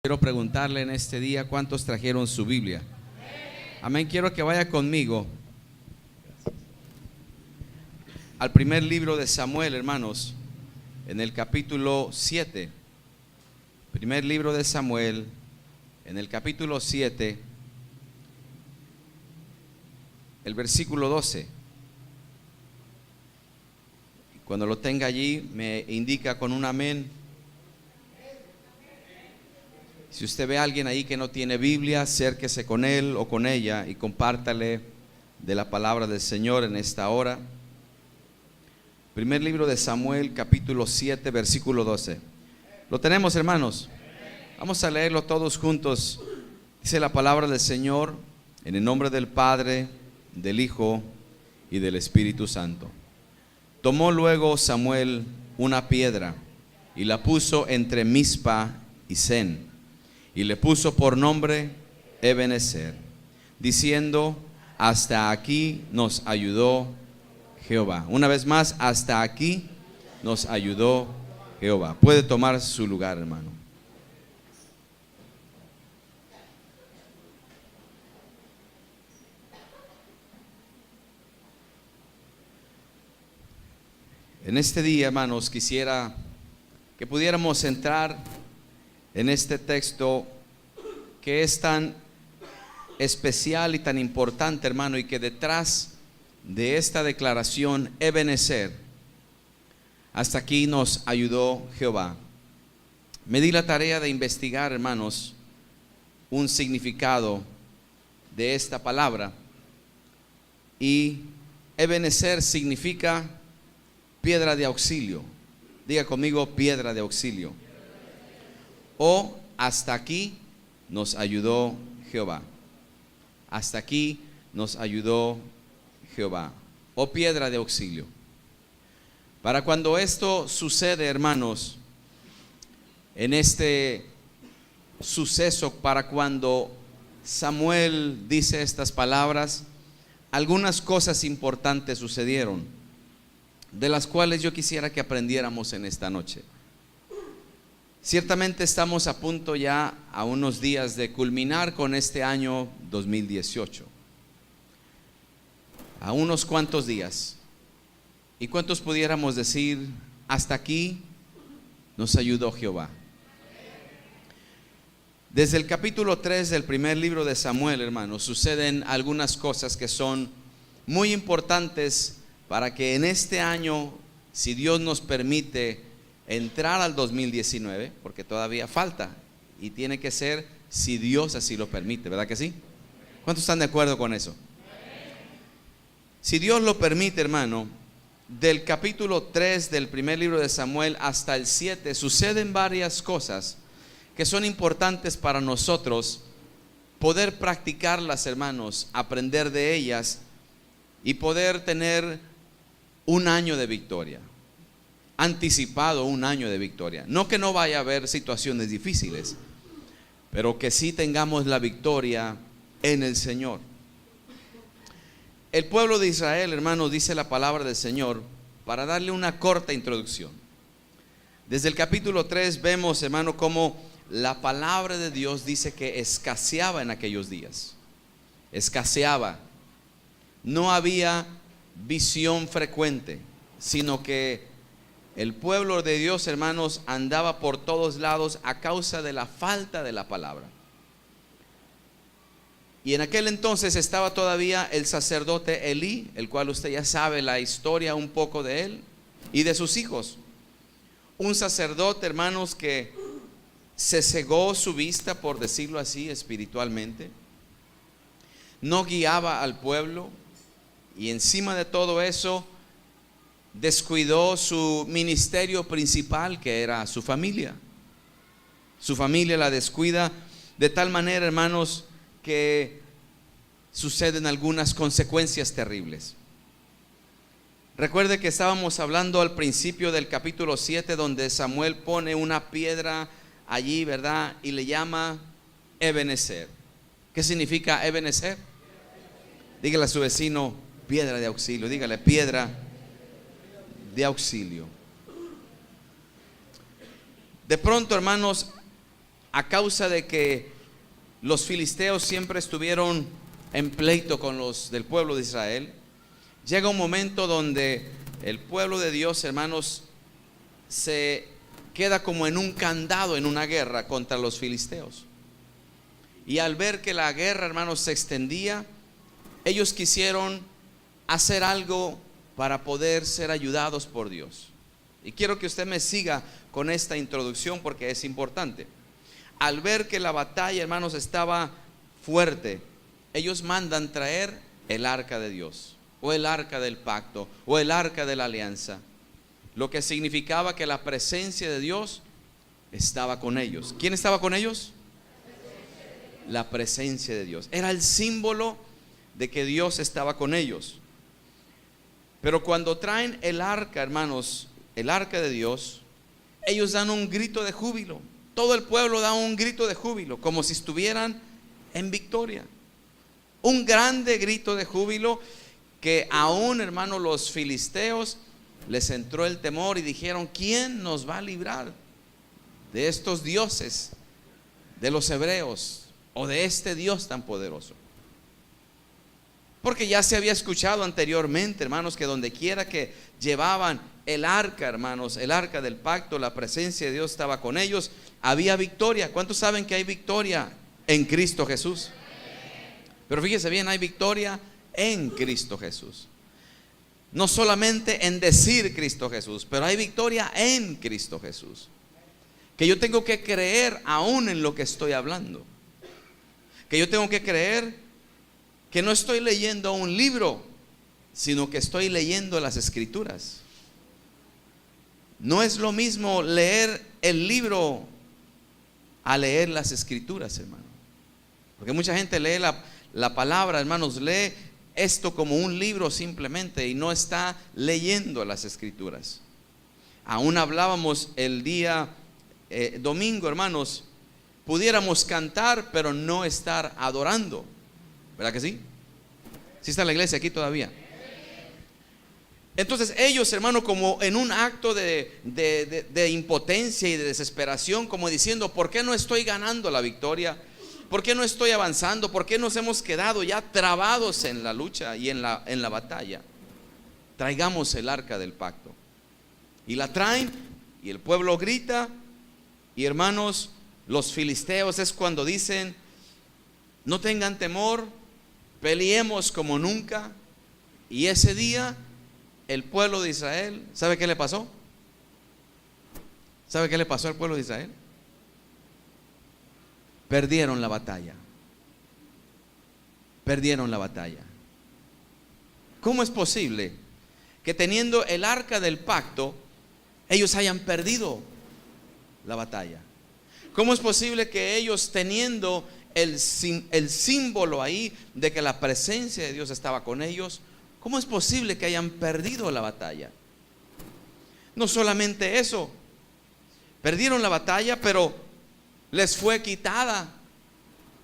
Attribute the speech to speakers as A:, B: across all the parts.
A: Quiero preguntarle en este día cuántos trajeron su Biblia. Amén. Quiero que vaya conmigo al primer libro de Samuel, hermanos, en el capítulo 7. Primer libro de Samuel, en el capítulo 7, el versículo 12. Cuando lo tenga allí, me indica con un amén. Si usted ve a alguien ahí que no tiene Biblia, acérquese con él o con ella y compártale de la palabra del Señor en esta hora. Primer libro de Samuel, capítulo 7, versículo 12. ¿Lo tenemos, hermanos? Vamos a leerlo todos juntos. Dice la palabra del Señor en el nombre del Padre, del Hijo y del Espíritu Santo. Tomó luego Samuel una piedra y la puso entre Mizpa y Sen, y le puso por nombre Ebenezer, diciendo: hasta aquí nos ayudó Jehová. Una vez más, hasta aquí nos ayudó Jehová. Puede tomar su lugar, hermano. En este día, hermanos, quisiera que pudiéramos entrar en este texto que es tan especial y tan importante, hermano, y que detrás de esta declaración, Ebenezer, hasta aquí nos ayudó Jehová. Me di la tarea de investigar, hermanos, un significado de esta palabra, y Ebenezer significa piedra de auxilio. Diga conmigo: piedra de auxilio. O hasta aquí nos ayudó Jehová. Hasta aquí nos ayudó Jehová. O piedra de auxilio. Para cuando esto sucede, hermanos, en este suceso, para cuando Samuel dice estas palabras, algunas cosas importantes sucedieron, de las cuales yo quisiera que aprendiéramos en esta noche. Ciertamente estamos a punto ya, a unos días de culminar con este año 2018. A unos cuantos días. ¿Y cuántos pudiéramos decir: hasta aquí nos ayudó Jehová? Desde el capítulo 3 del primer libro de Samuel, hermanos, suceden algunas cosas que son muy importantes para que en este año, si Dios nos permite entrar al 2019, porque todavía falta, y tiene que ser si Dios así lo permite, ¿verdad que sí? ¿Cuántos están de acuerdo con eso? Si Dios lo permite, hermano, del capítulo 3 del primer libro de Samuel hasta el 7 suceden varias cosas que son importantes para nosotros poder practicarlas, hermanos, aprender de ellas y poder tener un año de victoria, anticipado un año de victoria. No que no vaya a haber situaciones difíciles, pero que sí tengamos la victoria en el Señor. El pueblo de Israel, hermanos, dice la palabra del Señor, para darle una corta introducción. Desde el capítulo 3 vemos, hermano, cómo la palabra de Dios dice que escaseaba en aquellos días. Escaseaba. No había visión frecuente, sino que el pueblo de Dios, hermanos, andaba por todos lados a causa de la falta de la palabra. Y en aquel entonces estaba todavía el sacerdote Elí, el cual usted ya sabe la historia un poco de él y de sus hijos. Un sacerdote, hermanos, que se cegó su vista, por decirlo así, espiritualmente. No guiaba al pueblo, y encima de todo eso descuidó su ministerio principal, que era su familia. Su familia la descuida de tal manera, hermanos, que suceden algunas consecuencias terribles. Recuerde que estábamos hablando al principio del capítulo 7, donde Samuel pone una piedra allí, ¿verdad? Y le llama Ebenezer. ¿Qué significa Ebenezer? Dígale a su vecino: piedra de auxilio. Dígale: piedra de auxilio. De pronto, hermanos, a causa de que los filisteos siempre estuvieron en pleito con los del pueblo de Israel, llega un momento donde el pueblo de Dios, hermanos, se queda como en un candado en una guerra contra los filisteos. Y al ver que la guerra, hermanos, se extendía, ellos quisieron hacer algo para poder ser ayudados por Dios. Y quiero que usted me siga con esta introducción porque es importante. Al ver que la batalla, hermanos, estaba fuerte, ellos mandan traer el arca de Dios, o el arca del pacto, o el arca de la alianza, lo que significaba que la presencia de Dios estaba con ellos. ¿Quién estaba con ellos? La presencia de Dios. Era el símbolo de que Dios estaba con ellos. Pero cuando traen el arca, hermanos, el arca de Dios, ellos dan un grito de júbilo. Todo el pueblo da un grito de júbilo, como si estuvieran en victoria. Un grande grito de júbilo que aún, hermanos, los filisteos les entró el temor y dijeron: ¿quién nos va a librar de estos dioses, de los hebreos, o de este Dios tan poderoso? Porque ya se había escuchado anteriormente, hermanos, que donde quiera que llevaban el arca, hermanos, el arca del pacto, la presencia de Dios estaba con ellos, había victoria. ¿Cuántos saben que hay victoria en Cristo Jesús? Pero fíjese bien, hay victoria en Cristo Jesús. No solamente en decir Cristo Jesús, pero hay victoria en Cristo Jesús. Que yo tengo que creer aún en lo que estoy hablando. Que yo tengo que creer que no estoy leyendo un libro, sino que estoy leyendo las Escrituras. No es lo mismo leer el libro a leer las Escrituras, hermano. Porque mucha gente lee la palabra, hermanos, lee esto como un libro simplemente y no está leyendo las Escrituras. Aún hablábamos el día domingo, hermanos, pudiéramos cantar pero no estar adorando, ¿verdad que sí? ¿Sí está la iglesia aquí todavía? Entonces ellos, hermano, como en un acto de impotencia y de desesperación, como diciendo: ¿por qué no estoy ganando la victoria? ¿Por qué no estoy avanzando? ¿Por qué nos hemos quedado ya trabados en la lucha y en la batalla? Traigamos el arca del pacto. Y la traen y el pueblo grita. Y hermanos, los filisteos es cuando dicen: no tengan temor, peleemos como nunca. Y ese día el pueblo de Israel, ¿sabe qué le pasó? ¿Sabe qué le pasó al pueblo de Israel? Perdieron la batalla. Perdieron la batalla. ¿Cómo es posible que teniendo el arca del pacto ellos hayan perdido la batalla? ¿Cómo es posible que ellos, teniendo el símbolo ahí de que la presencia de Dios estaba con ellos, cómo es posible que hayan perdido la batalla? No solamente eso, perdieron la batalla, pero les fue quitada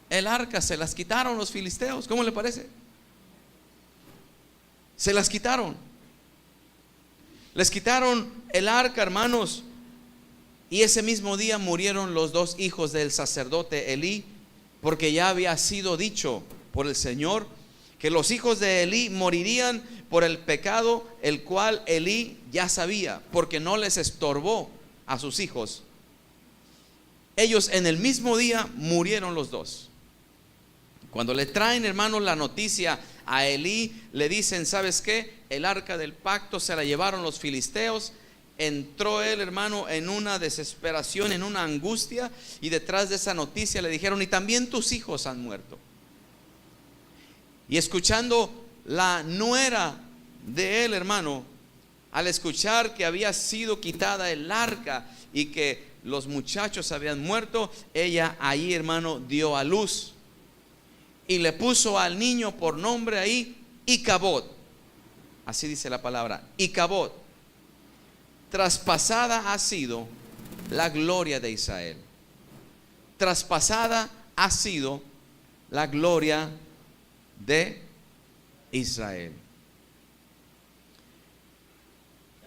A: el arca, se las quitaron los filisteos. ¿Cómo le parece? Se las quitaron. Les quitaron el arca, hermanos. Y ese mismo día murieron los dos hijos del sacerdote Elí, porque ya había sido dicho por el Señor que los hijos de Elí morirían por el pecado, el cual Elí ya sabía, porque no les estorbó a sus hijos. Ellos en el mismo día murieron los dos. Cuando le traen, hermanos, la noticia a Elí, le dicen: ¿sabes qué? El arca del pacto se la llevaron los filisteos. Entró él, hermano, en una desesperación, en una angustia, y detrás de esa noticia le dijeron: y también tus hijos han muerto. Y escuchando la nuera de él, hermano, al escuchar que había sido quitada el arca y que los muchachos habían muerto, ella ahí, hermano, dio a luz y le puso al niño por nombre ahí Icabod. Así dice la palabra, Icabod. Traspasada ha sido la gloria de Israel. Traspasada ha sido la gloria de Israel.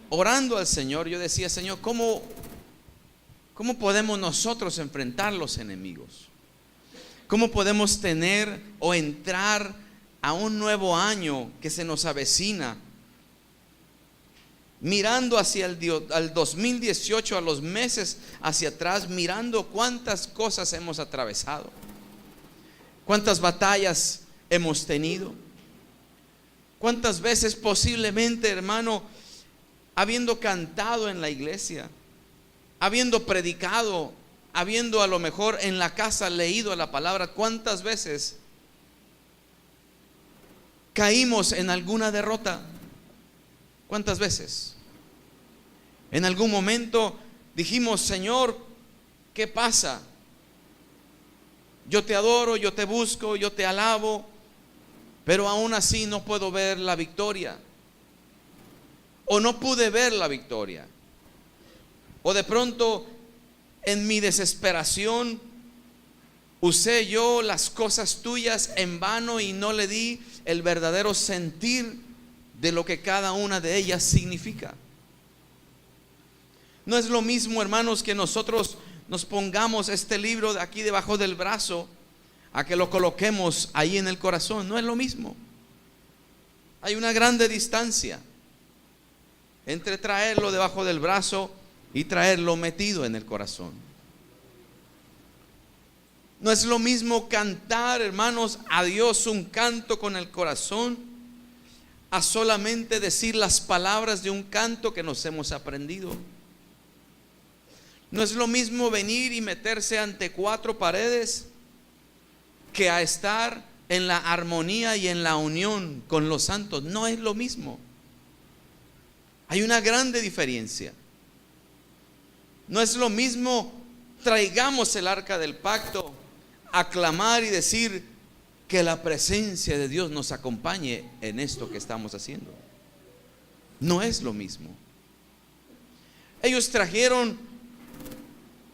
A: Orando al Señor, yo decía: Señor, ¿cómo ¿Cómo podemos nosotros enfrentar los enemigos? ¿Cómo podemos tener o entrar a un nuevo año que se nos avecina, mirando hacia al 2018, a los meses hacia atrás, mirando cuántas cosas hemos atravesado, cuántas batallas hemos tenido, cuántas veces posiblemente, hermano, habiendo cantado en la iglesia, habiendo predicado, habiendo a lo mejor en la casa leído la palabra, cuántas veces caímos en alguna derrota. ¿Cuántas veces? En algún momento dijimos: Señor, ¿qué pasa? Yo te adoro, yo te busco, yo te alabo, pero aún así no puedo ver la victoria. O no pude ver la victoria. O de pronto, en mi desesperación, usé yo las cosas tuyas en vano y no le di el verdadero sentir de lo que cada una de ellas significa. No es lo mismo, hermanos, que nosotros nos pongamos este libro de aquí debajo del brazo a que lo coloquemos ahí en el corazón. No es lo mismo. Hay una grande distancia entre traerlo debajo del brazo y traerlo metido en el corazón. No es lo mismo cantar, hermanos, a Dios un canto con el corazón, a solamente decir las palabras de un canto que nos hemos aprendido. No es lo mismo venir y meterse ante cuatro paredes que a estar en la armonía y en la unión con los santos. No es lo mismo. Hay una grande diferencia. No es lo mismo traigamos el arca del pacto, aclamar y decir que la presencia de Dios nos acompañe en esto que estamos haciendo. No es lo mismo. Ellos trajeron,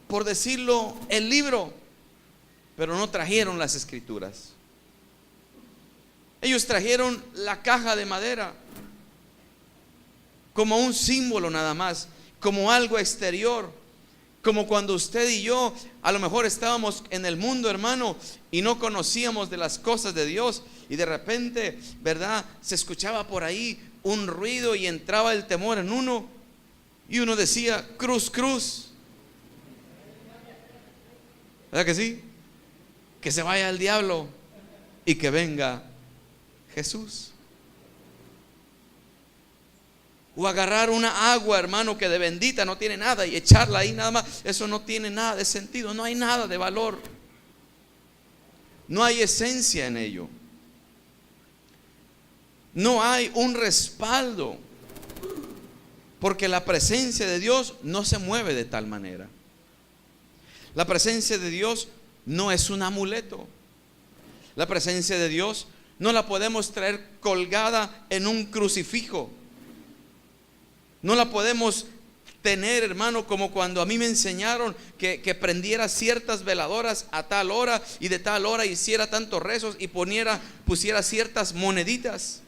A: por decirlo, el libro, pero no trajeron las escrituras. Ellos trajeron la caja de madera como un símbolo nada más, como algo exterior, como cuando usted y yo a lo mejor estábamos en el mundo, hermano, y no conocíamos de las cosas de Dios, y de repente, ¿verdad?, se escuchaba por ahí un ruido y entraba el temor en uno, y uno decía: cruz, cruz. ¿Verdad que sí? Que se vaya el diablo y que venga Jesús. O agarrar una agua, hermano, que de bendita no tiene nada, y echarla ahí nada más. Eso no tiene nada de sentido, no hay nada de valor, no hay esencia en ello, no hay un respaldo, porque la presencia de Dios no se mueve de tal manera. La presencia de Dios no es un amuleto. La presencia de Dios no la podemos traer colgada en un crucifijo. No la podemos tener, hermano, como cuando a mí me enseñaron que prendiera ciertas veladoras a tal hora, y de tal hora hiciera tantos rezos y pusiera ciertas moneditas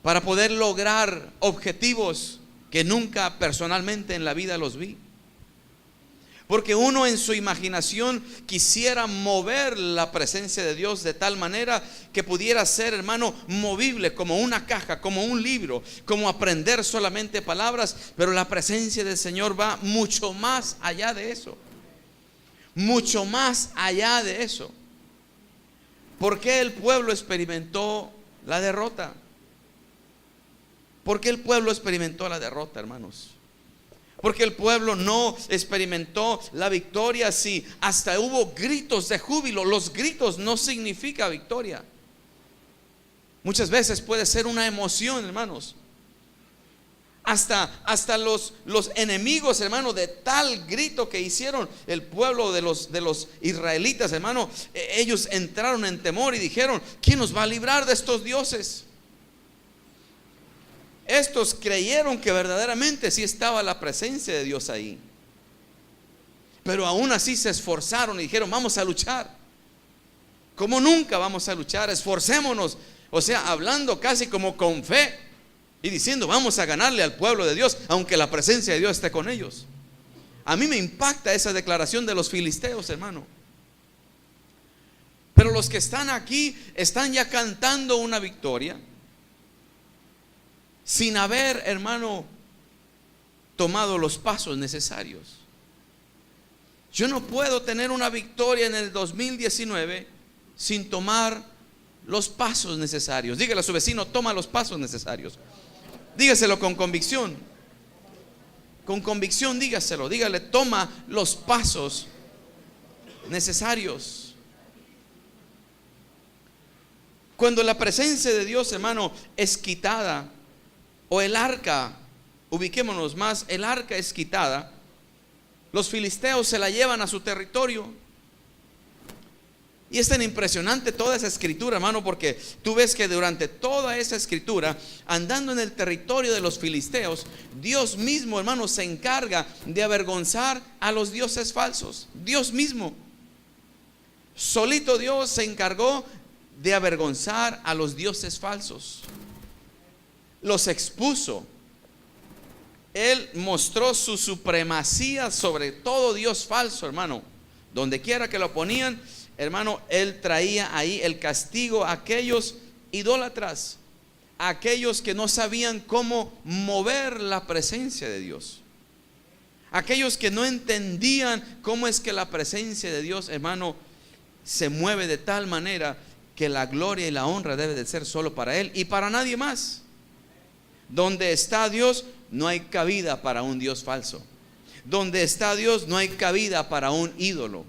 A: para poder lograr objetivos que nunca personalmente en la vida los vi. Porque uno en su imaginación quisiera mover la presencia de Dios de tal manera que pudiera ser, hermano, movible como una caja, como un libro, como aprender solamente palabras. Pero la presencia del Señor va mucho más allá de eso. Mucho más allá de eso. ¿Por qué el pueblo experimentó la derrota? ¿Por qué el pueblo experimentó la derrota, hermanos? Porque el pueblo no experimentó la victoria. Sí, hasta hubo gritos de júbilo. Los gritos no significan victoria. Muchas veces puede ser una emoción, hermanos. Hasta los enemigos, hermano, de tal grito que hicieron el pueblo de los israelitas, hermano, ellos entraron en temor y dijeron: ¿quién nos va a librar de estos dioses? Estos creyeron que verdaderamente sí estaba la presencia de Dios ahí, pero aún así se esforzaron y dijeron: vamos a luchar. Como nunca vamos a luchar, esforcémonos. O sea, hablando casi como con fe y diciendo: vamos a ganarle al pueblo de Dios, aunque la presencia de Dios esté con ellos. A mí me impacta esa declaración de los filisteos, hermano. Pero los que están aquí están ya cantando una victoria sin haber, hermano, tomado los pasos necesarios. Yo no puedo tener una victoria en el 2019 sin tomar los pasos necesarios. Dígale a su vecino: toma los pasos necesarios. Dígaselo con convicción. Con convicción dígaselo. Dígale: toma los pasos necesarios. Cuando la presencia de Dios, hermano, es quitada, o el arca, ubiquémonos más, el arca es quitada, los filisteos se la llevan a su territorio. Y es tan impresionante toda esa escritura, hermano, porque tú ves que durante toda esa escritura, andando en el territorio de los filisteos, Dios mismo, hermano, se encarga de avergonzar a los dioses falsos. Dios mismo, solito Dios se encargó de avergonzar a los dioses falsos. Los expuso. Él mostró su supremacía sobre todo Dios falso, hermano. Donde quiera que lo ponían, hermano, Él traía ahí el castigo a aquellos idólatras, a aquellos que no sabían cómo mover la presencia de Dios, aquellos que no entendían cómo es que la presencia de Dios, hermano, se mueve de tal manera que la gloria y la honra debe de ser solo para Él y para nadie más. Donde está Dios, no hay cabida para un Dios falso. Donde está Dios, no hay cabida para un ídolo.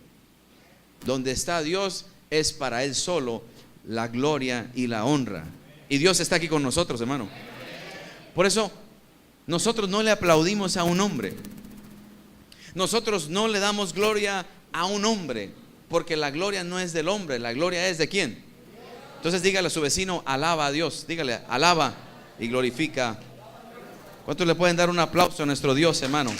A: Donde está Dios, es para Él solo la gloria y la honra. Y Dios está aquí con nosotros, hermano. Por eso nosotros no le aplaudimos a un hombre. Nosotros no le damos gloria a un hombre, porque la gloria no es del hombre. La gloria es de ¿quién? Entonces dígale a su vecino: alaba a Dios. Dígale: alaba y glorifica. ¿Cuántos le pueden dar un aplauso a nuestro Dios, hermano?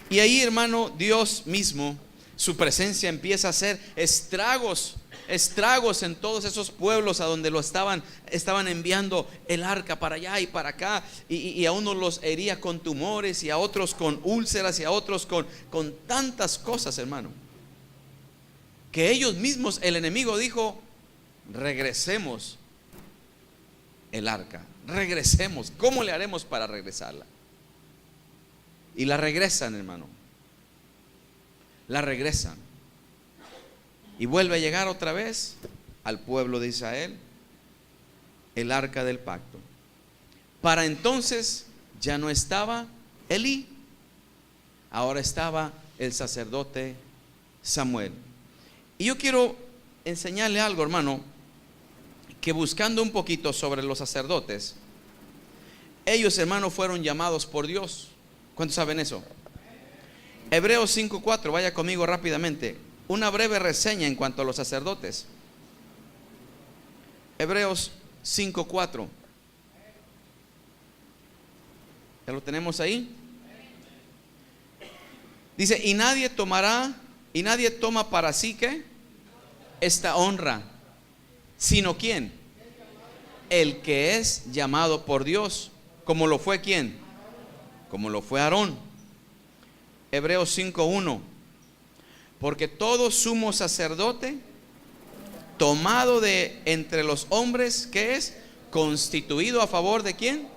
A: Y ahí, hermano, Dios mismo, su presencia empieza a hacer estragos en todos esos pueblos a donde lo estaban enviando el arca para allá y para acá, y a unos los hería con tumores, y a otros con úlceras, y a otros con tantas cosas, hermano, que ellos mismos, el enemigo dijo: regresemos el arca, regresemos. ¿Cómo le haremos para regresarla? Y la regresan, hermano. La regresan. Y vuelve a llegar otra vez al pueblo de Israel el arca del pacto. Para entonces ya no estaba Elí, ahora estaba el sacerdote Samuel. Y yo quiero enseñarle algo, hermano, que buscando un poquito sobre los sacerdotes, ellos, hermano, fueron llamados por Dios. ¿Cuántos saben eso? Hebreos 5:4, vaya conmigo rápidamente. Una breve reseña en cuanto a los sacerdotes. Hebreos 5:4. ¿Ya lo tenemos ahí? Dice: y nadie toma para sí ¿qué? Esta honra, sino ¿quién? El que es llamado por Dios. ¿Como lo fue quién? Como lo fue Aarón. Hebreos 5:1. Porque todo sumo sacerdote tomado de entre los hombres, ¿qué es? Constituido a favor de ¿quién?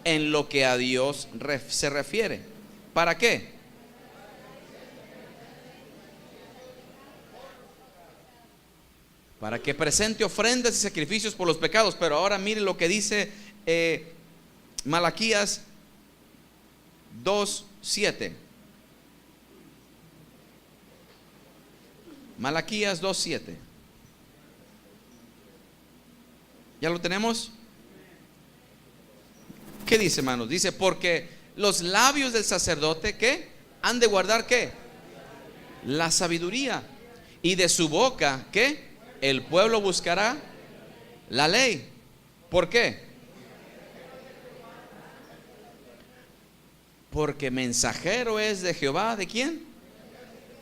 A: En lo que a Dios se refiere. ¿Para qué? Para que presente ofrendas y sacrificios por los pecados. Pero ahora mire lo que dice Malaquías 2:7. Malaquías 2:7. ¿Ya lo tenemos? ¿Qué dice, hermanos? Dice: porque los labios del sacerdote, ¿qué? Han de guardar, ¿qué? La sabiduría. Y de su boca, ¿qué? El pueblo buscará la ley. ¿Por qué? Porque mensajero es de Jehová. ¿De quién?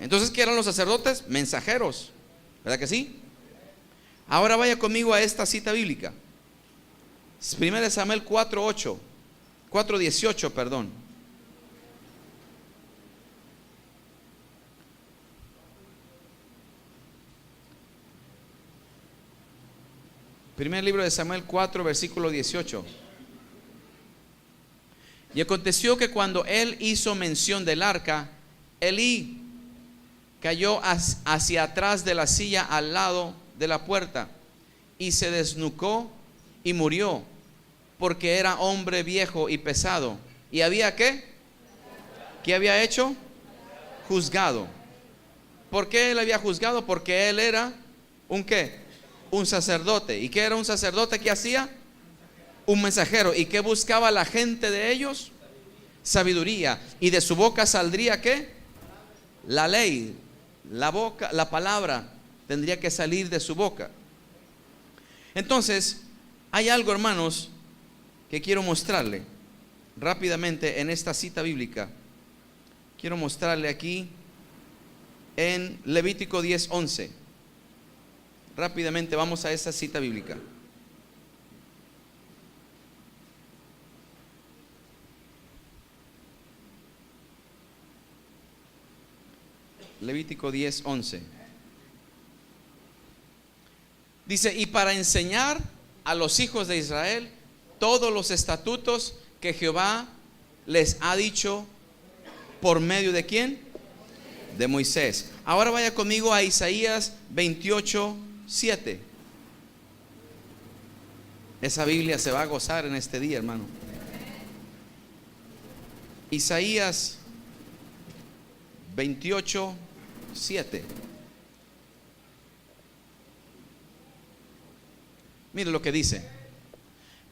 A: Entonces, ¿qué eran los sacerdotes? Mensajeros, ¿verdad que sí? Ahora vaya conmigo a esta cita bíblica. 1 Samuel 4:18, perdón. Primer libro de Samuel 4, versículo 18. Y aconteció que cuando él hizo mención del arca, Elí cayó hacia atrás de la silla al lado de la puerta y se desnucó y murió, porque era hombre viejo y pesado. ¿Y había qué? ¿Qué había hecho? Juzgado. ¿Por qué él había juzgado? Porque él era un ¿qué? Un sacerdote. ¿Y qué era un sacerdote? ¿Qué hacía? Un mensajero. ¿Y qué buscaba la gente de ellos? Sabiduría. Y de su boca saldría ¿qué? La ley. La boca, la palabra tendría que salir de su boca. Entonces, hay algo, hermanos, que quiero mostrarle rápidamente en esta cita bíblica. Quiero mostrarle aquí en Levítico 10:11. Rápidamente vamos a esta cita bíblica. Levítico 10:11. Dice: y para enseñar a los hijos de Israel todos los estatutos que Jehová les ha dicho por medio de ¿quién? De Moisés. Ahora vaya conmigo a Isaías 28:7. Esa Biblia se va a gozar en este día, hermano. Isaías 28:7. Mire lo que dice: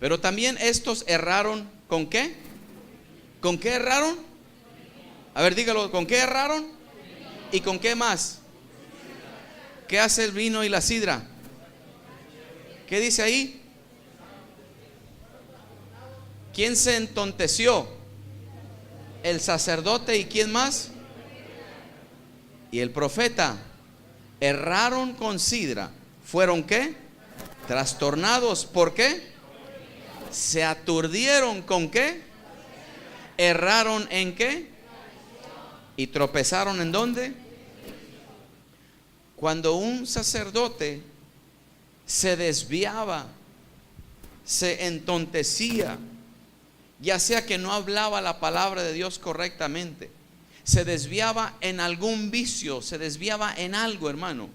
A: pero también estos erraron. ¿Con qué? ¿Con qué erraron? A ver, dígalo. ¿Con qué erraron? ¿Y con qué más? ¿Qué hace el vino y la sidra? ¿Qué dice ahí? ¿Quién se entonteció? El sacerdote. ¿Y quién más? Y el profeta. Erraron con sidra. ¿Fueron qué? Trastornados. ¿Por qué? Se aturdieron. ¿Con qué? Erraron en qué? Y tropezaron en dónde? Cuando un sacerdote se desviaba, se entontecía, ya sea que no hablaba la palabra de Dios correctamente, se desviaba en algún vicio, se desviaba en algo, hermano,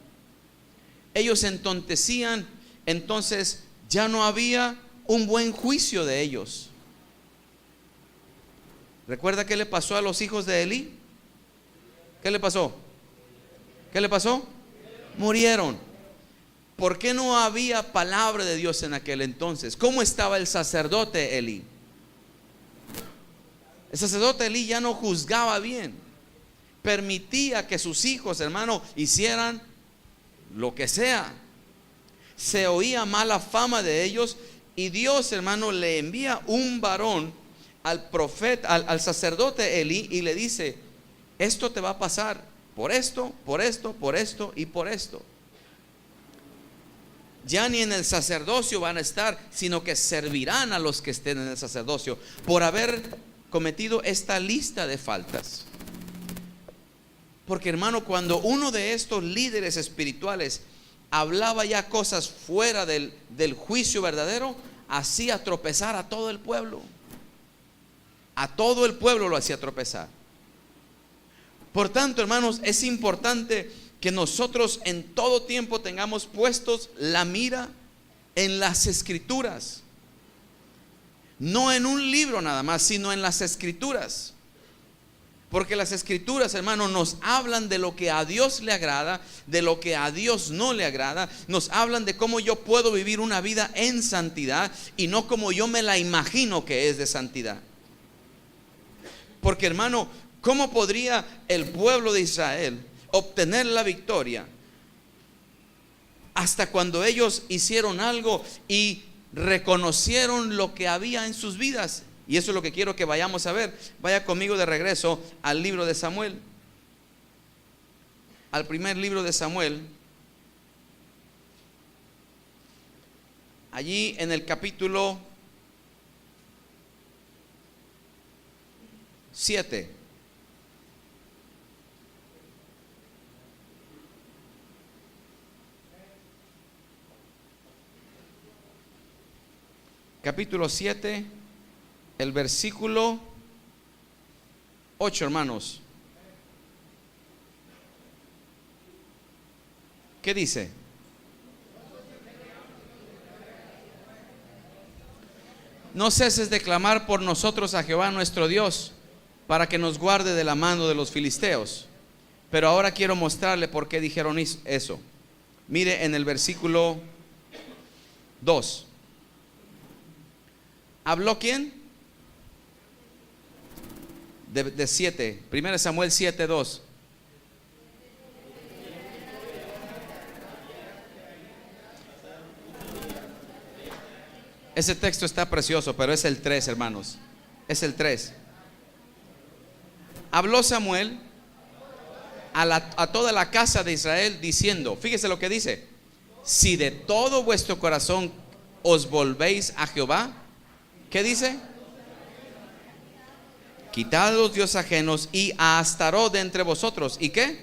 A: ellos se entontecían. Entonces ya no había un buen juicio de ellos. ¿Recuerda qué le pasó a los hijos de Elí? ¿Qué le pasó? ¿Qué le pasó? Murieron. ¿Por qué no había palabra de Dios en aquel entonces? ¿Cómo estaba el sacerdote Elí? El sacerdote Elí ya no juzgaba bien. Permitía que sus hijos, hermano, hicieran lo que sea. Se oía mala fama de ellos. Y Dios, hermano, le envía un varón al profeta, al sacerdote Elí, y le dice: esto te va a pasar por esto, por esto, por esto y por esto. Ya ni en el sacerdocio van a estar, sino que servirán a los que estén en el sacerdocio por haber cometido esta lista de faltas. Porque, hermano, cuando uno de estos líderes espirituales hablaba ya cosas fuera del juicio verdadero, hacía tropezar a todo el pueblo. A todo el pueblo lo hacía tropezar. Por tanto, hermanos, es importante que nosotros en todo tiempo tengamos puestos la mira en las escrituras. No en un libro nada más, sino en las escrituras. Porque las escrituras, hermanos, nos hablan de lo que a Dios le agrada, de lo que a Dios no le agrada. Nos hablan de cómo yo puedo vivir una vida en santidad y no como yo me la imagino que es de santidad. Porque, hermano, ¿cómo podría el pueblo de Israel obtener la victoria hasta cuando ellos hicieron algo y reconocieron lo que había en sus vidas? Y eso es lo que quiero que vayamos a ver. Vaya conmigo de regreso al libro de Samuel, al primer libro de Samuel, allí en el capítulo 7. Capítulo 7, el versículo 8, hermanos. ¿Qué dice? No ceses de clamar por nosotros a Jehová nuestro Dios, para que nos guarde de la mano de los filisteos. Pero ahora quiero mostrarle por qué dijeron eso. Mire en el versículo 2. ¿Habló quién? De 7. 1 Samuel 7, 2. Ese texto está precioso, pero es el 3, hermanos. Es el 3. Habló Samuel a toda la casa de Israel diciendo, fíjese lo que dice: si de todo vuestro corazón os volvéis a Jehová, ¿qué dice? Quitad los dioses ajenos y a Astarot de entre vosotros. ¿Y qué?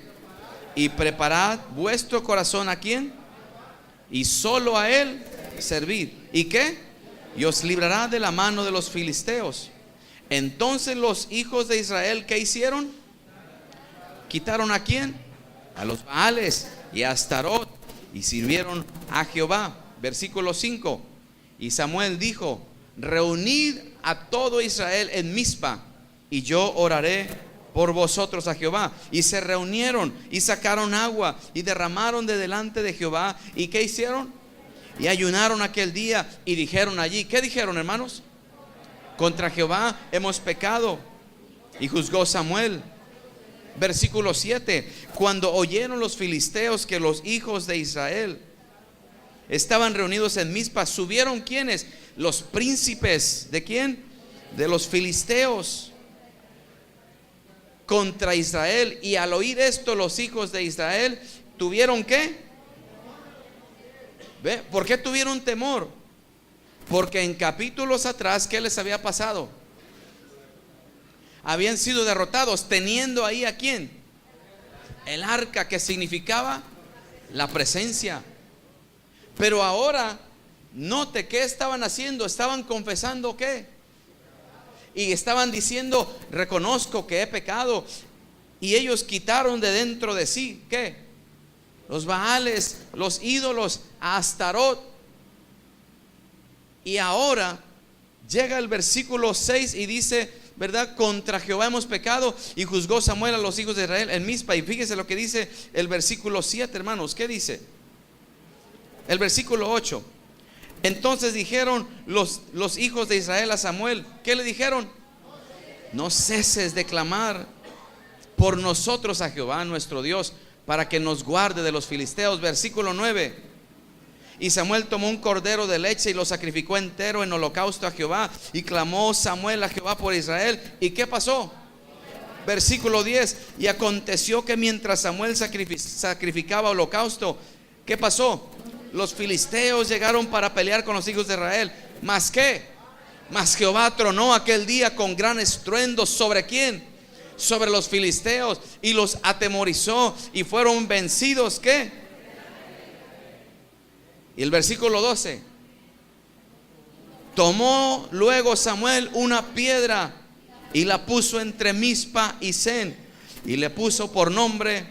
A: Y preparad vuestro corazón, ¿a quién? Y solo a él servid. ¿Y qué? Y os librará de la mano de los filisteos. Entonces los hijos de Israel, ¿qué hicieron? Quitaron ¿a quién? A los Baales y a Astarot, y sirvieron a Jehová. Versículo 5. Y Samuel dijo: reunid a todo Israel en Mizpa, y yo oraré por vosotros a Jehová. Y se reunieron y sacaron agua y derramaron de delante de Jehová. ¿Y qué hicieron? Y ayunaron aquel día y dijeron allí, ¿qué dijeron, hermanos? Contra Jehová hemos pecado. Y juzgó Samuel. Versículo 7. Cuando oyeron los filisteos que los hijos de Israel estaban reunidos en Mizpa, subieron ¿quiénes? Los príncipes. ¿De quién? De los filisteos contra Israel. Y al oír esto, los hijos de Israel tuvieron ¿qué? ¿Ve? ¿Por qué tuvieron temor? Porque en capítulos atrás, ¿qué les había pasado? Habían sido derrotados, teniendo ahí ¿a quién? El arca, que significaba la presencia. Pero ahora, note qué estaban haciendo. Estaban confesando ¿qué? Y estaban diciendo: reconozco que he pecado. Y ellos quitaron de dentro de sí ¿qué? Los Baales, los ídolos, a Astarot. Y ahora llega el versículo 6 y dice, ¿verdad? Contra Jehová hemos pecado. Y juzgó Samuel a los hijos de Israel en Mizpa. Y fíjese lo que dice el versículo 7, hermanos. ¿Qué dice? El versículo 8. Entonces dijeron los hijos de Israel a Samuel, ¿qué le dijeron? No ceses de clamar por nosotros a Jehová nuestro Dios, para que nos guarde de los filisteos. Versículo 9. Y Samuel tomó un cordero de leche y lo sacrificó entero en holocausto a Jehová. Y clamó Samuel a Jehová por Israel. ¿Y qué pasó? Versículo 10. Y aconteció que mientras Samuel sacrificaba holocausto, ¿qué pasó? Los filisteos llegaron para pelear con los hijos de Israel. ¿Más qué? Mas Jehová tronó aquel día con gran estruendo. ¿Sobre quién? Sobre los filisteos, y los atemorizó y fueron vencidos. ¿Qué? Y el versículo 12. Tomó luego Samuel una piedra y la puso entre Mizpa y Sen, y le puso por nombre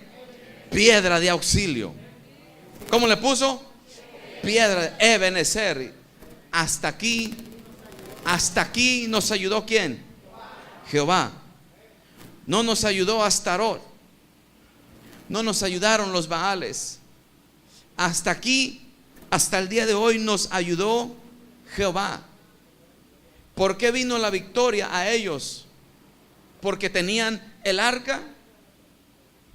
A: piedra de auxilio. ¿Cómo le puso? Piedra de Ebenezer. Hasta aquí nos ayudó ¿quién? Jehová. No nos ayudó Astarot. No nos ayudaron los Baales. Hasta aquí, hasta el día de hoy nos ayudó Jehová. ¿Por qué vino la victoria a ellos? ¿Porque tenían el arca?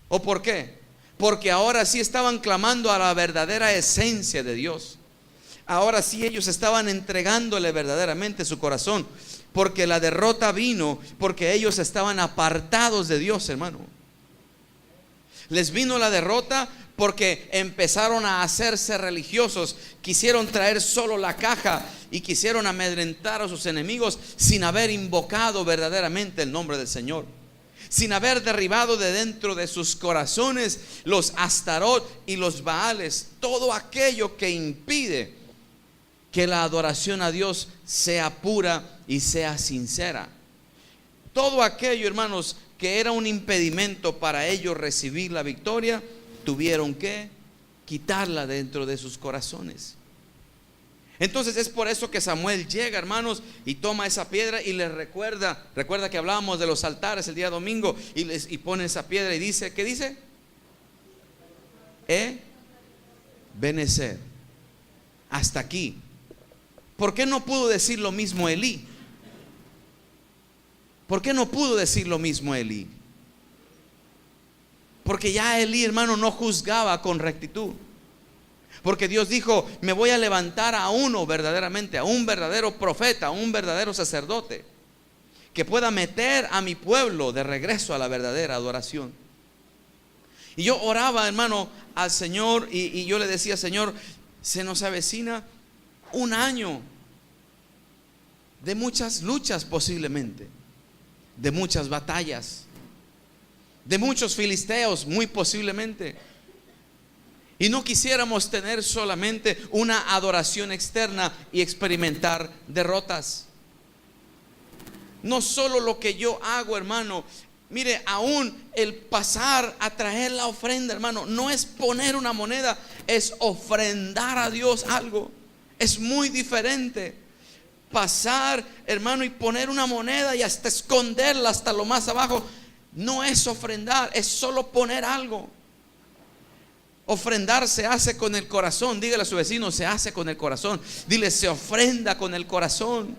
A: ¿O por qué? Porque ahora sí estaban clamando a la verdadera esencia de Dios. Ahora sí ellos estaban entregándole verdaderamente su corazón. Porque la derrota vino porque ellos estaban apartados de Dios, hermano. Les vino la derrota porque empezaron a hacerse religiosos, quisieron traer solo la caja y quisieron amedrentar a sus enemigos sin haber invocado verdaderamente el nombre del Señor, sin haber derribado de dentro de sus corazones los Astarot y los Baales, todo aquello que impide que la adoración a Dios sea pura y sea sincera. Todo aquello, hermanos, que era un impedimento para ellos recibir la victoria, tuvieron que quitarla dentro de sus corazones. Entonces es por eso que Samuel llega, hermanos, y toma esa piedra y les recuerda que hablábamos de los altares el día domingo, y pone esa piedra y dice, ¿qué dice? Benecer. Hasta aquí. ¿Por qué no pudo decir lo mismo Elí? ¿Por qué no pudo decir lo mismo Elí? Porque ya Elí, hermano, no juzgaba con rectitud. Porque Dios dijo, me voy a levantar a uno verdaderamente, a un verdadero profeta, a un verdadero sacerdote, que pueda meter a mi pueblo de regreso a la verdadera adoración. Y yo oraba, hermano, al Señor, y yo le decía, Señor, se nos avecina un año de muchas luchas posiblemente, de muchas batallas, de muchos filisteos muy posiblemente. Y no quisiéramos tener solamente una adoración externa y experimentar derrotas. No solo lo que yo hago, hermano. Mire, aún el pasar a traer la ofrenda, hermano, no es poner una moneda, es ofrendar a Dios algo. Es muy diferente. Pasar, hermano, y poner una moneda y hasta esconderla hasta lo más abajo, no es ofrendar, es solo poner algo. Ofrendar se hace con el corazón. Dígale a su vecino, se hace con el corazón. Dile, se ofrenda con el corazón.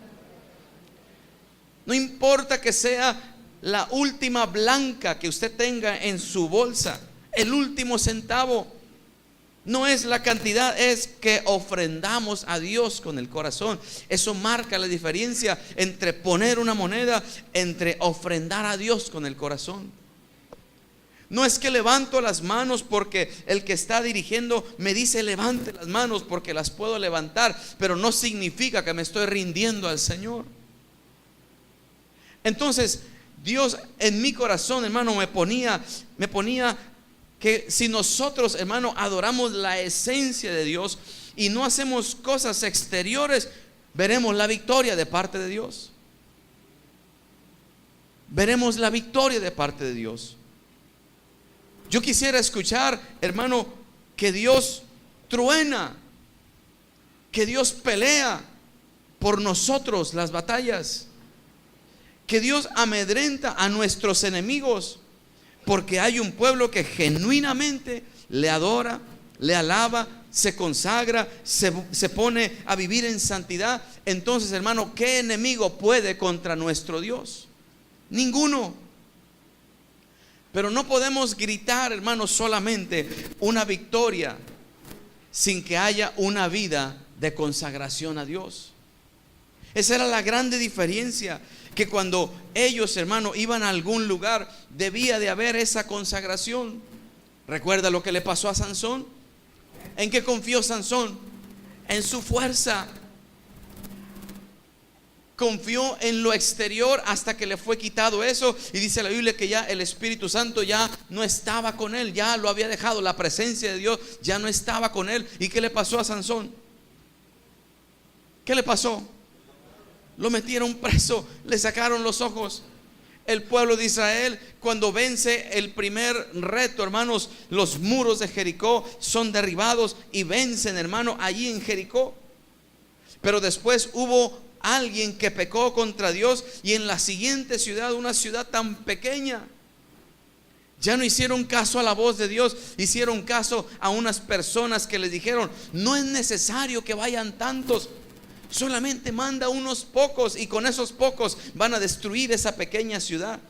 A: No importa que sea la última blanca que usted tenga en su bolsa, el último centavo. No es la cantidad, es que ofrendamos a Dios con el corazón. Eso marca la diferencia entre poner una moneda, entre ofrendar a Dios con el corazón. No es que levanto las manos porque el que está dirigiendo me dice levante las manos porque las puedo levantar, pero no significa que me estoy rindiendo al Señor. Entonces Dios en mi corazón, hermano, me ponía que si nosotros, hermano, adoramos la esencia de Dios y no hacemos cosas exteriores, veremos la victoria de parte de Dios. Veremos la victoria de parte de Dios. Yo quisiera escuchar, hermano, que Dios truena, que Dios pelea por nosotros las batallas, que Dios amedrenta a nuestros enemigos, porque hay un pueblo que genuinamente le adora, le alaba, se consagra, se pone a vivir en santidad. Entonces, hermano, ¿qué enemigo puede contra nuestro Dios? Ninguno. Pero no podemos gritar, hermano, solamente una victoria sin que haya una vida de consagración a Dios. Esa era la grande diferencia, que cuando ellos, hermano, iban a algún lugar, debía de haber esa consagración. ¿Recuerda lo que le pasó a Sansón? ¿En qué confió Sansón? En su fuerza. Confió en lo exterior hasta que le fue quitado eso, y dice la Biblia que ya el Espíritu Santo ya no estaba con él, ya lo había dejado, la presencia de Dios ya no estaba con él. ¿Y qué le pasó a Sansón? ¿Qué le pasó? Lo metieron preso, le sacaron los ojos. El pueblo de Israel, cuando vence el primer reto, hermanos, los muros de Jericó son derribados y vencen, hermano, allí en Jericó. Pero después hubo alguien que pecó contra Dios, y en la siguiente ciudad, una ciudad tan pequeña, ya no hicieron caso a la voz de Dios, hicieron caso a unas personas que les dijeron, no es necesario que vayan tantos, solamente manda unos pocos, y con esos pocos van a destruir esa pequeña ciudad.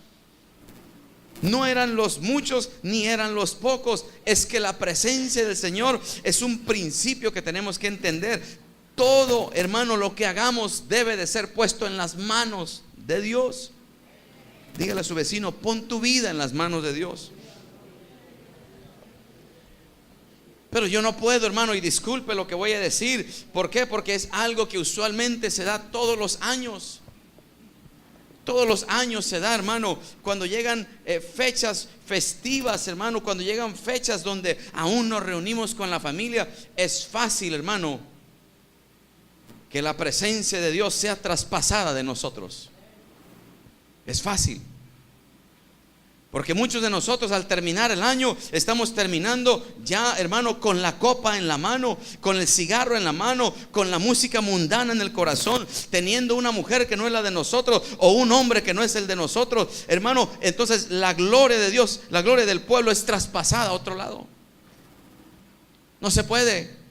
A: No eran los muchos ni eran los pocos, es que la presencia del Señor es un principio que tenemos que entender. Todo, hermano, lo que hagamos debe de ser puesto en las manos de Dios. Dígale a su vecino, pon tu vida en las manos de Dios. Pero yo no puedo, hermano, y disculpe lo que voy a decir. ¿Por qué? Porque es algo que usualmente se da todos los años. Todos los años se da, hermano, cuando llegan fechas festivas, hermano, cuando llegan fechas donde aún nos reunimos con la familia. Es fácil, hermano, que la presencia de Dios sea traspasada de nosotros. Es fácil. Porque muchos de nosotros al terminar el año estamos terminando ya, hermano, con la copa en la mano, con el cigarro en la mano, con la música mundana en el corazón, teniendo una mujer que no es la de nosotros o un hombre que no es el de nosotros, hermano. Entonces la gloria de Dios, la gloria del pueblo es traspasada a otro lado. No se puede.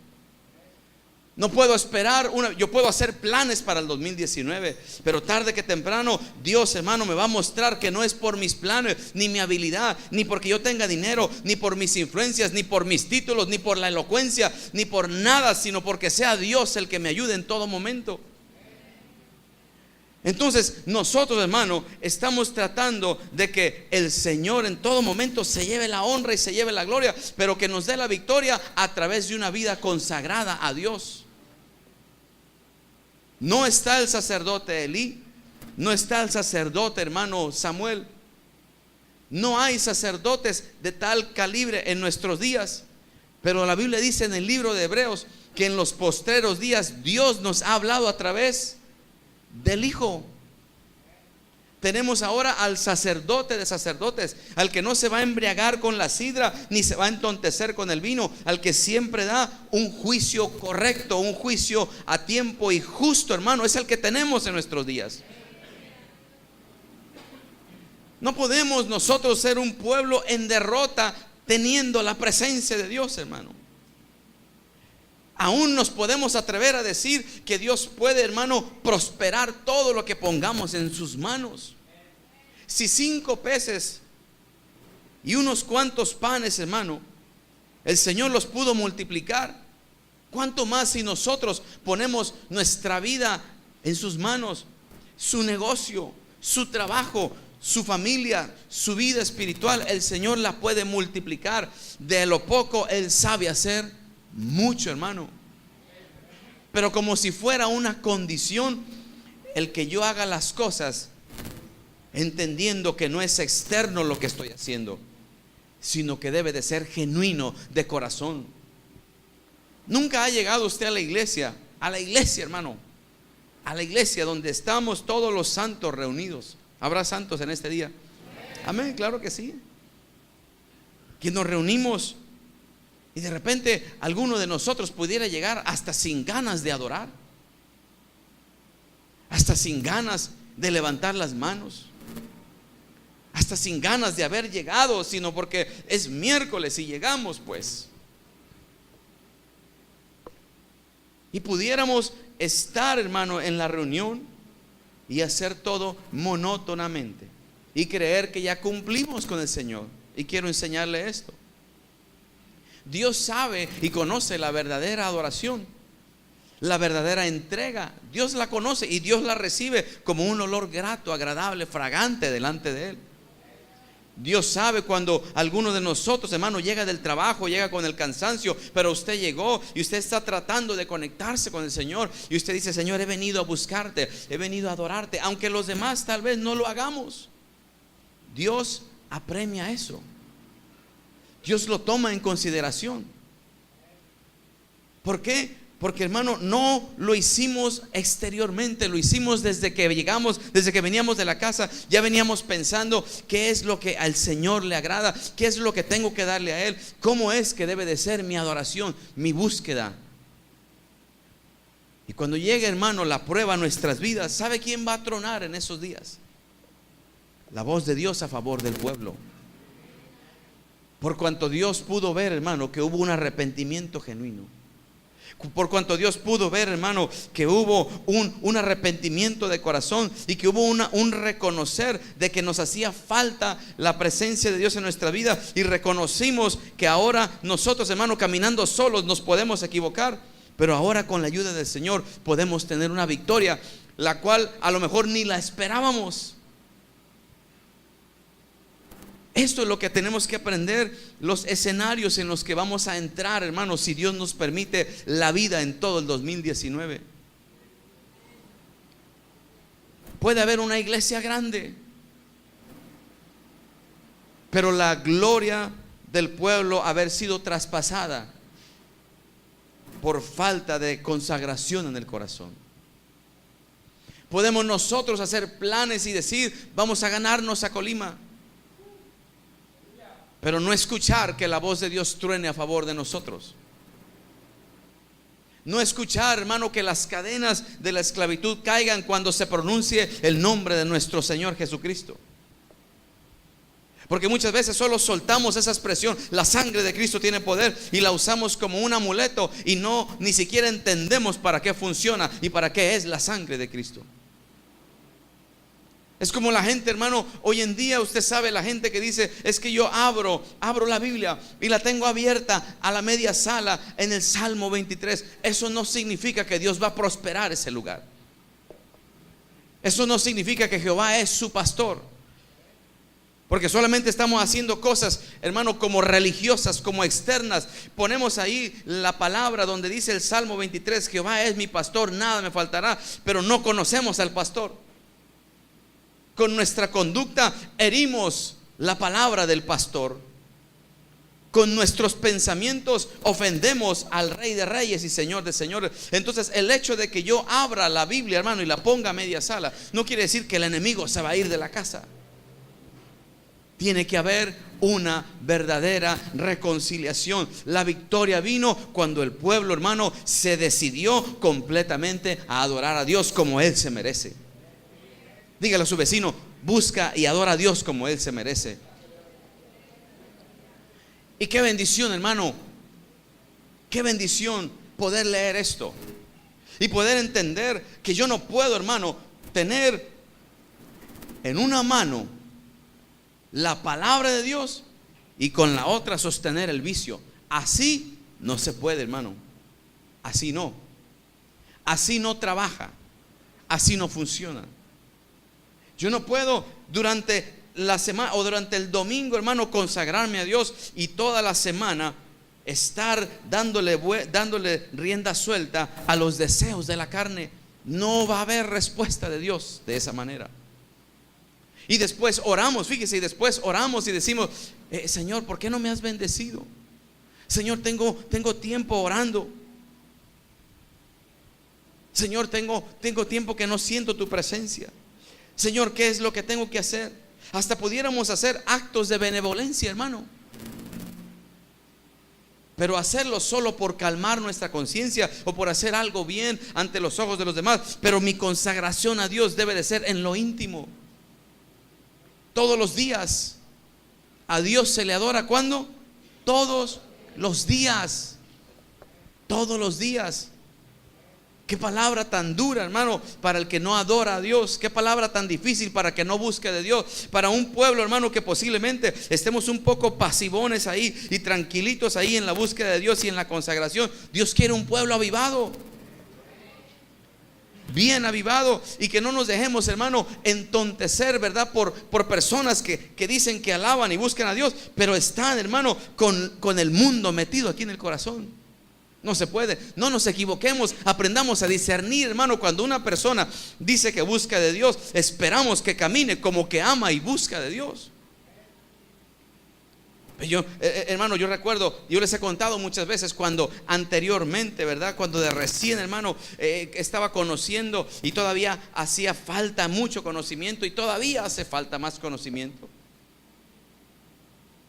A: No puedo esperar yo puedo hacer planes para el 2019, pero tarde que temprano Dios, hermano, me va a mostrar que no es por mis planes, ni mi habilidad, ni porque yo tenga dinero, ni por mis influencias, ni por mis títulos, ni por la elocuencia, ni por nada, sino porque sea Dios el que me ayude en todo momento. Entonces nosotros, hermano, estamos tratando de que el Señor en todo momento se lleve la honra y se lleve la gloria, pero que nos dé la victoria a través de una vida consagrada a Dios. No está el sacerdote Elí, no está el sacerdote, hermano, Samuel. No hay sacerdotes de tal calibre en nuestros días. Pero la Biblia dice en el libro de Hebreos que en los postreros días Dios nos ha hablado a través del Hijo. Tenemos ahora al sacerdote de sacerdotes, al que no se va a embriagar con la sidra, ni se va a entontecer con el vino, al que siempre da un juicio correcto, un juicio a tiempo y justo, hermano. Es el que tenemos en nuestros días. No podemos nosotros ser un pueblo en derrota teniendo la presencia de Dios, hermano. Aún nos podemos atrever a decir que Dios puede, hermano, prosperar todo lo que pongamos en sus manos. Si 5 peces y unos cuantos panes, hermano, el Señor los pudo multiplicar, ¿cuánto más si nosotros ponemos nuestra vida en sus manos? Su negocio, su trabajo, su familia, su vida espiritual, el Señor la puede multiplicar. De lo poco Él sabe hacer mucho, hermano. Pero como si fuera una condición el que yo haga las cosas entendiendo que no es externo lo que estoy haciendo, sino que debe de ser genuino de corazón. Nunca ha llegado usted a la iglesia, hermano, a la iglesia donde estamos todos los santos reunidos. ¿Habrá santos en este día? Amén, claro que sí. Que nos reunimos y de repente alguno de nosotros pudiera llegar hasta sin ganas de adorar, hasta sin ganas de levantar las manos, hasta sin ganas de haber llegado, sino porque es miércoles y llegamos pues. Y pudiéramos estar, hermano, en la reunión y hacer todo monótonamente y creer que ya cumplimos con el Señor. Y quiero enseñarle esto. Dios sabe y conoce la verdadera adoración, la verdadera entrega. Dios la conoce y Dios la recibe como un olor grato, agradable, fragante delante de Él. Dios sabe cuando alguno de nosotros, hermano, llega del trabajo, llega con el cansancio, pero usted llegó y usted está tratando de conectarse con el Señor y usted dice: Señor, he venido a buscarte, he venido a adorarte, aunque los demás tal vez no lo hagamos. Dios apremia eso. Dios lo toma en consideración. ¿Por qué? Porque, hermano, no lo hicimos exteriormente, lo hicimos desde que llegamos, desde que veníamos de la casa. Ya veníamos pensando qué es lo que al Señor le agrada, qué es lo que tengo que darle a Él, cómo es que debe de ser mi adoración, mi búsqueda. Y cuando llegue, hermano, la prueba a nuestras vidas, ¿sabe quién va a tronar en esos días? La voz de Dios a favor del pueblo. Por cuanto Dios pudo ver, hermano, que hubo un arrepentimiento genuino. Por cuanto Dios pudo ver, hermano, que hubo un arrepentimiento de corazón y que hubo un reconocer de que nos hacía falta la presencia de Dios en nuestra vida, y reconocimos que ahora nosotros, hermano, caminando solos nos podemos equivocar, pero ahora con la ayuda del Señor podemos tener una victoria, la cual a lo mejor ni la esperábamos. Esto es lo que tenemos que aprender, los escenarios en los que vamos a entrar, hermanos, si Dios nos permite la vida en todo el 2019. Puede haber una iglesia grande, pero la gloria del pueblo haber sido traspasada por falta de consagración en el corazón. Podemos nosotros hacer planes y decir, vamos a ganarnos a Colima, pero no escuchar que la voz de Dios truene a favor de nosotros. No escuchar, hermano, que las cadenas de la esclavitud caigan cuando se pronuncie el nombre de nuestro Señor Jesucristo. Porque muchas veces solo soltamos esa expresión, la sangre de Cristo tiene poder, y la usamos como un amuleto y ni siquiera entendemos para qué funciona y para qué es la sangre de Cristo. Es como la gente, hermano, hoy en día usted sabe, la gente que dice, es que yo abro la Biblia y la tengo abierta a la media sala en el Salmo 23. Eso no significa que Dios va a prosperar ese lugar. Eso no significa que Jehová es su pastor. Porque solamente estamos haciendo cosas, hermano, como religiosas, como externas. Ponemos ahí la palabra donde dice el Salmo 23, Jehová es mi pastor, nada me faltará, pero no conocemos al pastor. Con nuestra conducta herimos la palabra del pastor. Con nuestros pensamientos ofendemos al Rey de Reyes y Señor de Señores. Entonces el hecho de que yo abra la Biblia, hermano, y la ponga a media sala, no quiere decir que el enemigo se va a ir de la casa. Tiene que haber una verdadera reconciliación. La victoria vino cuando el pueblo, hermano, se decidió completamente a adorar a Dios como Él se merece. Dígale a su vecino, busca y adora a Dios como Él se merece. Y qué bendición, hermano, qué bendición poder leer esto y poder entender que yo no puedo, hermano, tener en una mano la palabra de Dios y con la otra sostener el vicio. Así no se puede, hermano. Así no. Así no trabaja. Así no funciona. Yo no puedo durante la semana o durante el domingo, hermano, consagrarme a Dios y toda la semana estar dándole rienda suelta a los deseos de la carne. No va a haber respuesta de Dios de esa manera. Y después oramos, fíjese, y después oramos y decimos, Señor, ¿por qué no me has bendecido? Señor, tengo tiempo orando. Señor, tengo tiempo que no siento tu presencia. Señor, ¿qué es lo que tengo que hacer? Hasta pudiéramos hacer actos de benevolencia, hermano, pero hacerlo solo por calmar nuestra conciencia o por hacer algo bien ante los ojos de los demás. Pero mi consagración a Dios debe de ser en lo íntimo. Todos los días. A Dios se le adora, ¿cuándo? Todos los días. Todos los días. Qué palabra tan dura, hermano, para el que no adora a Dios. Qué palabra tan difícil para el que no busque de Dios. Para un pueblo, hermano, que posiblemente estemos un poco pasivones ahí y tranquilitos ahí en la búsqueda de Dios y en la consagración. Dios quiere un pueblo avivado, bien avivado, y que no nos dejemos, hermano, entontecer, ¿verdad? Por personas que dicen que alaban y buscan a Dios, pero están, hermano, con el mundo metido aquí en el corazón. No se puede. No nos equivoquemos. Aprendamos a discernir, hermano. Cuando una persona dice que busca de Dios, esperamos que camine como que ama y busca de Dios. Hermano, yo recuerdo, yo les he contado muchas veces cuando anteriormente, ¿verdad? Cuando de recién, hermano, estaba conociendo y todavía hacía falta mucho conocimiento y todavía hace falta más conocimiento.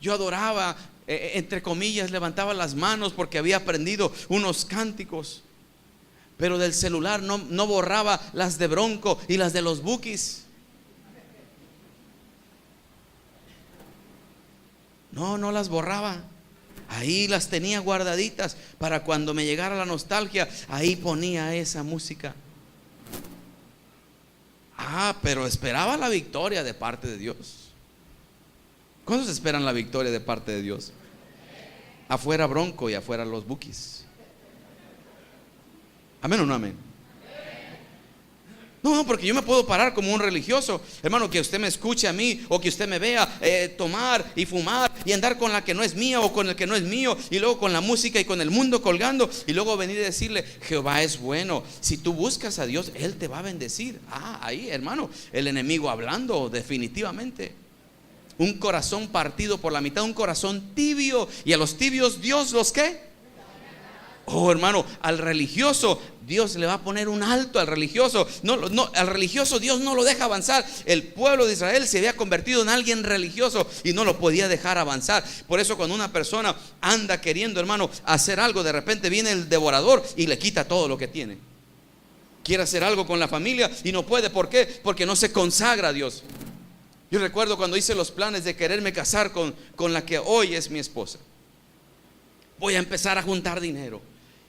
A: Yo adoraba, entre comillas, levantaba las manos porque había aprendido unos cánticos, pero del celular no borraba las de Bronco y las de los Bukis. No las borraba. Ahí las tenía guardaditas para cuando me llegara la nostalgia, ahí ponía esa música. Pero esperaba la victoria de parte de Dios. ¿Cuántos esperan la victoria de parte de Dios? Afuera Bronco y afuera los Bukis. ¿Amén o no amén? No, no, porque yo me puedo parar como un religioso, hermano, que usted me escuche a mí o que usted me vea tomar y fumar y andar con la que no es mía o con el que no es mío, y luego con la música y con el mundo colgando, y luego venir y decirle: Jehová es bueno. Si tú buscas a Dios, Él te va a bendecir. Ahí, hermano, el enemigo hablando definitivamente. Un corazón partido por la mitad, un corazón tibio, y a los tibios Dios los ¿qué? Oh, hermano, al religioso Dios le va a poner un alto. Al religioso, no, al religioso Dios no lo deja avanzar. El pueblo de Israel se había convertido en alguien religioso y no lo podía dejar avanzar. Por eso cuando una persona anda queriendo, hermano, hacer algo, de repente viene el devorador y le quita todo lo que tiene. Quiere hacer algo con la familia y no puede. ¿Por qué? Porque no se consagra a Dios. Yo recuerdo cuando hice los planes de quererme casar con la que hoy es mi esposa. Voy a empezar a juntar dinero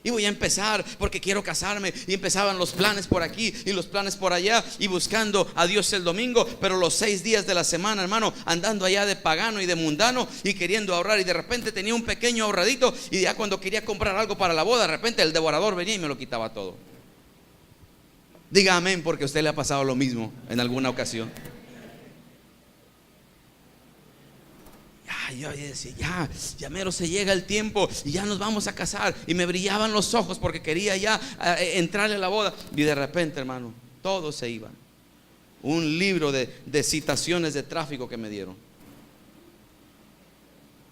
A: y voy a empezar porque quiero casarme, y empezaban los planes por aquí y los planes por allá, y buscando a Dios el domingo, pero los 6 días de la semana, hermano, andando allá de pagano y de mundano y queriendo ahorrar, y de repente tenía un pequeño ahorradito, y ya cuando quería comprar algo para la boda, de repente el devorador venía y me lo quitaba todo. Diga amén, porque a usted le ha pasado lo mismo en alguna ocasión. Yo decía, ya mero se llega el tiempo y ya nos vamos a casar, y me brillaban los ojos porque quería ya entrarle a la boda, y de repente, hermano, todos se iban. Un libro de citaciones de tráfico que me dieron.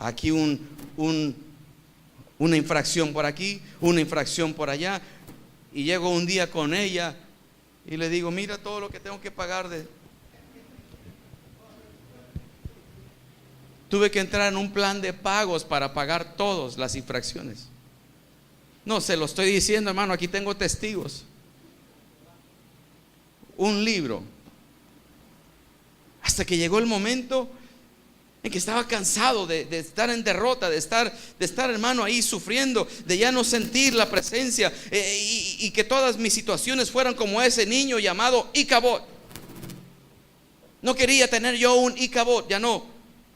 A: Aquí una infracción por aquí, una infracción por allá, y llego un día con ella y le digo: mira todo lo que tengo que pagar Tuve que entrar en un plan de pagos para pagar todas las infracciones. No, se lo estoy diciendo, hermano, aquí tengo testigos. Un libro. Hasta que llegó el momento en que estaba cansado de estar en derrota, de estar, hermano, ahí sufriendo, de ya no sentir la presencia, y que todas mis situaciones fueran como ese niño llamado Icabod. No quería tener yo un Icabod, ya no.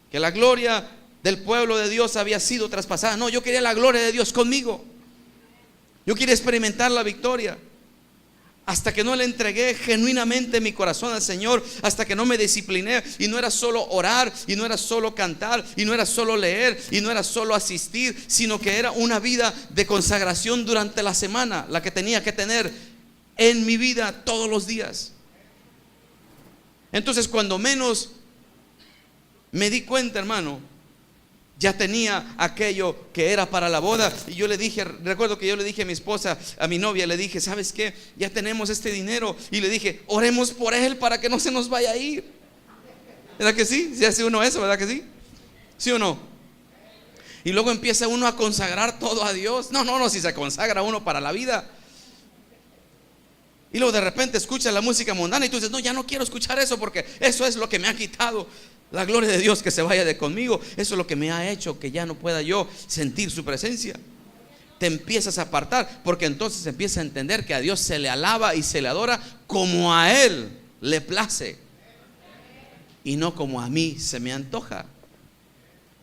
A: Que la gloria del pueblo de Dios había sido traspasada. No, yo quería la gloria de Dios conmigo. Yo quería experimentar la victoria. Hasta que no le entregué genuinamente mi corazón al Señor, hasta que no me discipliné, y no era solo orar, y no era solo cantar, y no era solo leer, y no era solo asistir, sino que era una vida de consagración durante la semana, la que tenía que tener en mi vida todos los días. Entonces, cuando menos me di cuenta, hermano, ya tenía aquello que era para la boda. Y yo le dije, recuerdo que yo le dije a mi esposa, a mi novia, le dije: ¿sabes qué? Ya tenemos este dinero. Y le dije: oremos por él para que no se nos vaya a ir. ¿Verdad que sí? ¿Sí hace uno eso? ¿Verdad que sí? ¿Sí o no? Y luego empieza uno a consagrar todo a Dios. No, si se consagra uno para la vida. Y luego de repente escucha la música mundana y tú dices: no, ya no quiero escuchar eso, porque eso es lo que me ha quitado la gloria de Dios, que se vaya de conmigo. Eso es lo que me ha hecho que ya no pueda yo sentir su presencia. Te empiezas a apartar, porque entonces empiezas a entender que a Dios se le alaba y se le adora como a Él le place, y no como a mí se me antoja.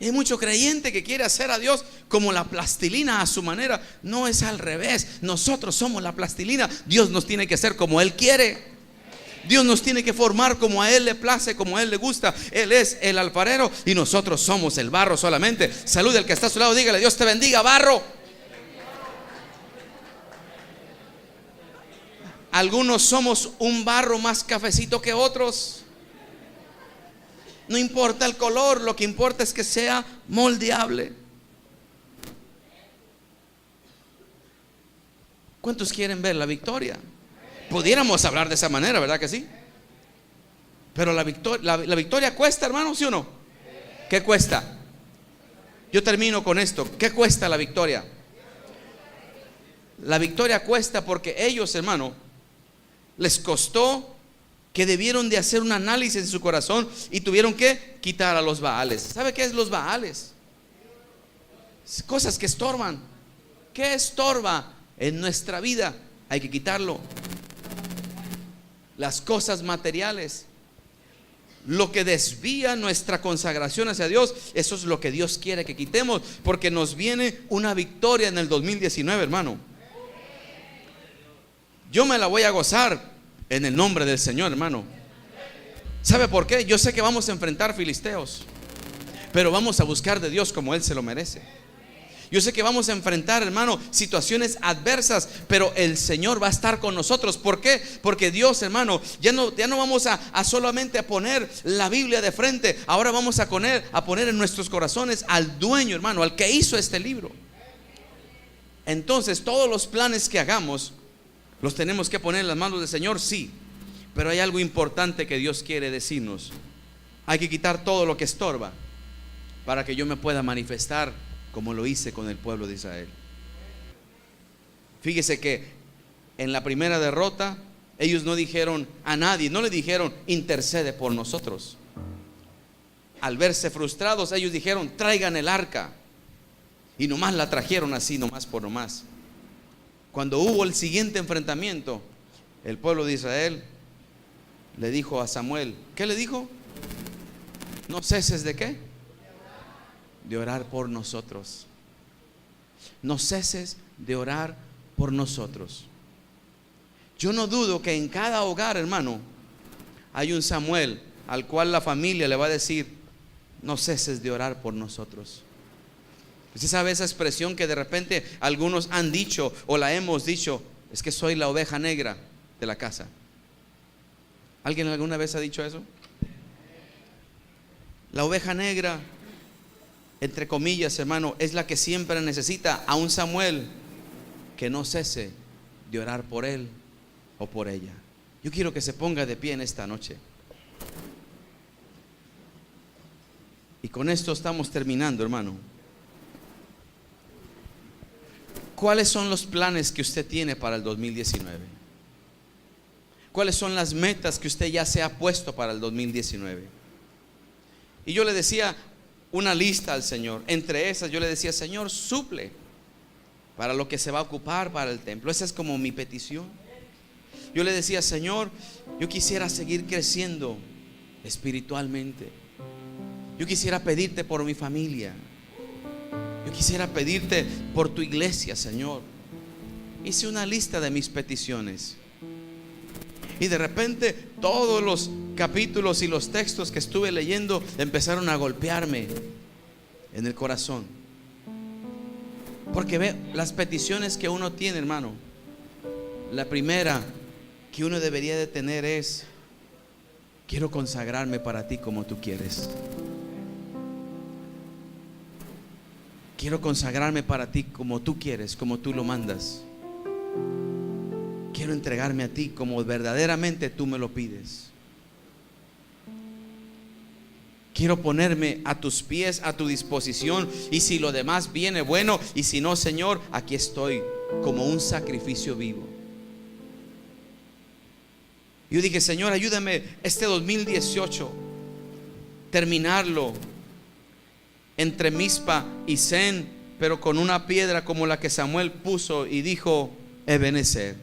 A: Hay mucho creyente que quiere hacer a Dios como la plastilina a su manera. No, es al revés. Nosotros somos la plastilina. Dios nos tiene que hacer como Él quiere. Dios nos tiene que formar como a Él le place, como a Él le gusta. Él es el alfarero y nosotros somos el barro solamente. Salude al que está a su lado, dígale: Dios te bendiga, barro. Algunos somos un barro más cafecito que otros. No importa el color, lo que importa es que sea moldeable. ¿Cuántos quieren ver la victoria? Pudiéramos hablar de esa manera, ¿verdad que sí? Pero la victoria cuesta, hermano, ¿sí o no? ¿Qué cuesta? Yo termino con esto. ¿Qué cuesta la victoria? La victoria cuesta porque ellos, hermano, les costó que debieron de hacer un análisis en su corazón y tuvieron que quitar a los Baales. ¿Sabe qué es los Baales? Cosas que estorban. ¿Qué estorba en nuestra vida? Hay que quitarlo. Las cosas materiales, lo que desvía nuestra consagración hacia Dios, eso es lo que Dios quiere que quitemos, porque nos viene una victoria en el 2019, hermano. Yo me la voy a gozar En el nombre del Señor, hermano. ¿Sabe por qué? Yo sé que vamos a enfrentar filisteos, pero vamos a buscar de Dios como Él se lo merece. Yo sé que vamos a enfrentar, hermano, situaciones adversas, pero el Señor va a estar con nosotros. ¿Por qué? Porque Dios, hermano, ya no vamos a solamente a poner la Biblia de frente. Ahora vamos a poner en nuestros corazones al dueño, hermano, al que hizo este libro. Entonces, todos los planes que hagamos los tenemos que poner en las manos del Señor, sí. Pero hay algo importante que Dios quiere decirnos. Hay que quitar todo lo que estorba para que yo me pueda manifestar como lo hice con el pueblo de Israel. Fíjese que en la primera derrota ellos no dijeron a nadie, no le dijeron intercede por nosotros. Al verse frustrados, ellos dijeron traigan el arca, y nomás la trajeron así, nomás por nomás. Cuando hubo el siguiente enfrentamiento, el pueblo de Israel le dijo a Samuel, ¿qué le dijo? No ceses de ¿qué? De orar por nosotros. No ceses de orar por nosotros. Yo no dudo que en cada hogar, hermano, hay un Samuel al cual la familia le va a decir, no ceses de orar por nosotros. Usted sabe esa expresión que de repente algunos han dicho o la hemos dicho, es que soy la oveja negra de la casa. ¿Alguien alguna vez ha dicho eso? La oveja negra, entre comillas, hermano, es la que siempre necesita a un Samuel que no cese de orar por él o por ella. Yo quiero que se ponga de pie en esta noche. Y con esto estamos terminando, hermano. ¿Cuáles son los planes que usted tiene para el 2019? ¿Cuáles son las metas que usted ya se ha puesto para el 2019? Y yo le decía una lista al Señor. Entre esas yo le decía, Señor, suple para lo que se va a ocupar para el templo. Esa es como mi petición. Yo le decía, Señor, yo quisiera seguir creciendo espiritualmente. Yo quisiera pedirte por mi familia. Yo quisiera pedirte por tu iglesia, Señor. Hice una lista de mis peticiones. Y de repente todos los capítulos y los textos que estuve leyendo empezaron a golpearme en el corazón. Porque ve las peticiones que uno tiene, hermano. La primera que uno debería de tener es: quiero consagrarme para ti como tú quieres. Quiero consagrarme para ti como tú quieres, como tú lo mandas. Quiero entregarme a ti como verdaderamente tú me lo pides. Quiero ponerme a tus pies, a tu disposición. Y si lo demás viene, bueno. Y si no, Señor, aquí estoy como un sacrificio vivo. Yo dije, Señor, ayúdame este 2018 terminarlo entre Mizpa y Sen, pero con una piedra como la que Samuel puso y dijo, Ebenezer.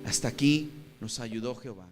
A: Hasta aquí nos ayudó Jehová.